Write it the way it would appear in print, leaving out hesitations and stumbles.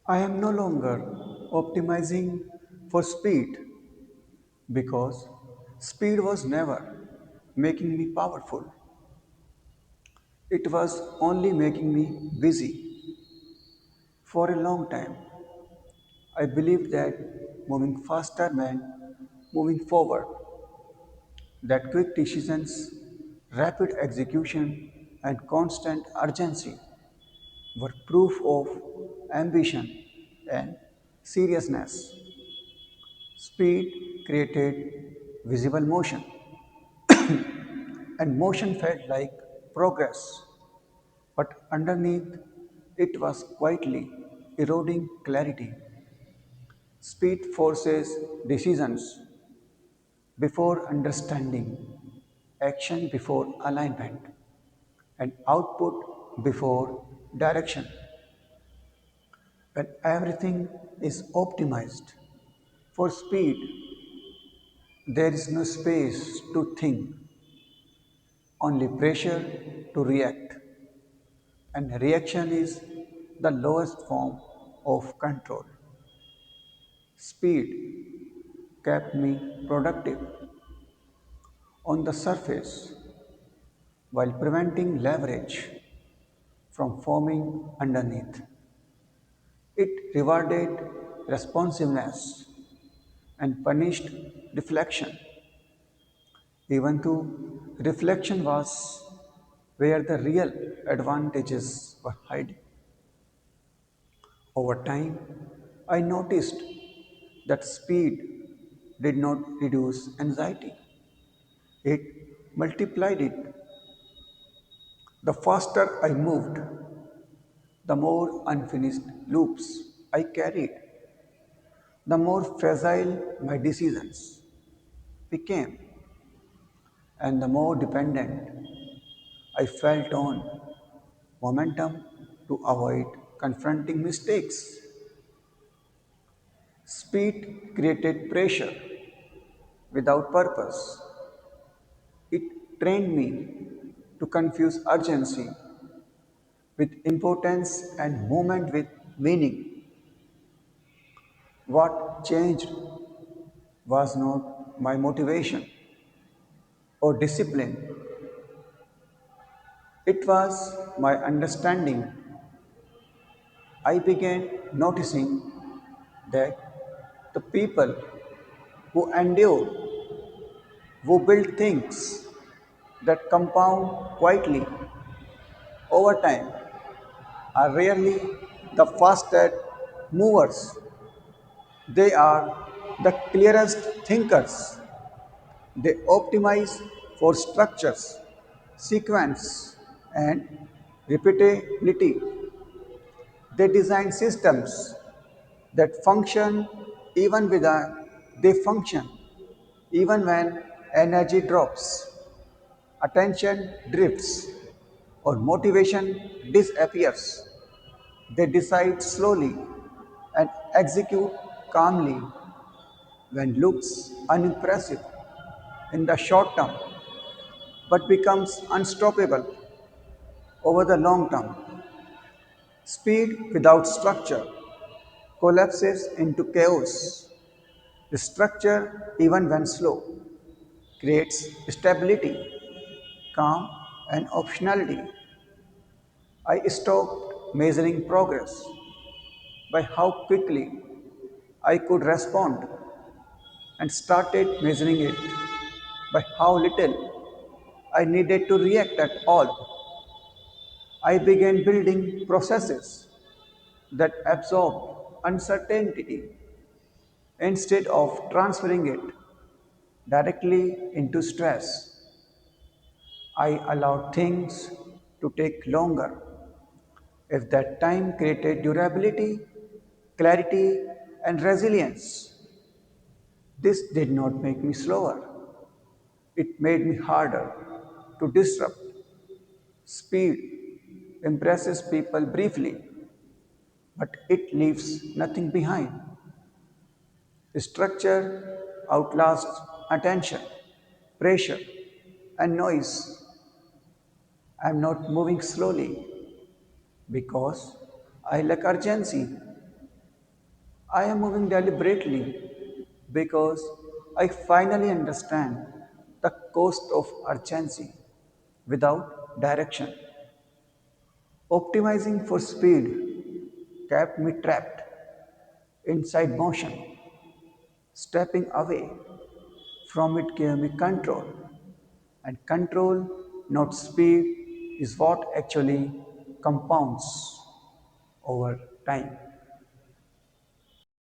I am no longer optimizing for speed because speed was never making me powerful. It was only making me busy. For a long time, I believed that moving faster meant moving forward, that quick decisions, rapid execution, and constant urgency were proof of ambition and seriousness. Speed created visible motion, and motion felt like progress, but underneath it was quietly eroding clarity. Speed forces decisions before understanding, action before alignment, and output before direction. When everything is optimized for speed, there is no space to think, only pressure to react. And reaction is the lowest form of control. Speed kept me productive on the surface while preventing leverage from forming underneath. It rewarded responsiveness and punished reflection, even though reflection was where the real advantages were hiding. Over time, I noticed that speed did not reduce anxiety, it multiplied it. The faster I moved, the more unfinished loops I carried, the more fragile my decisions became, and the more dependent I felt on momentum to avoid confronting mistakes. Speed created pressure without purpose. It trained me to confuse urgency with importance and movement with meaning. What changed was not my motivation or discipline, it was my understanding. I began noticing that the people who endure, who build things that compound quietly over time, are rarely the fastest movers. They are the clearest thinkers. They optimize for structures, sequence, and repeatability. They design systems that function even without they function even when energy drops, attention drifts, or motivation disappears. They decide slowly and execute calmly when looks unimpressive in the short term but becomes unstoppable over the long term. Speed without structure collapses into chaos. Structure, even when slow, creates stability, calm, and optionality. I stopped measuring progress by how quickly I could respond and started measuring it by how little I needed to react at all. I began building processes that absorb uncertainty instead of transferring it directly into stress. I allowed things to take longer if that time created durability, clarity, and resilience. This did not make me slower, it made me harder to disrupt. Speed impresses people briefly, but it leaves nothing behind. Structure outlasts attention, pressure, and noise. I am not moving slowly because I lack urgency. I am moving deliberately because I finally understand the cost of urgency without direction. Optimizing for speed kept me trapped inside motion. Stepping away from it gave me control, and control, not speed, is what actually compounds over time.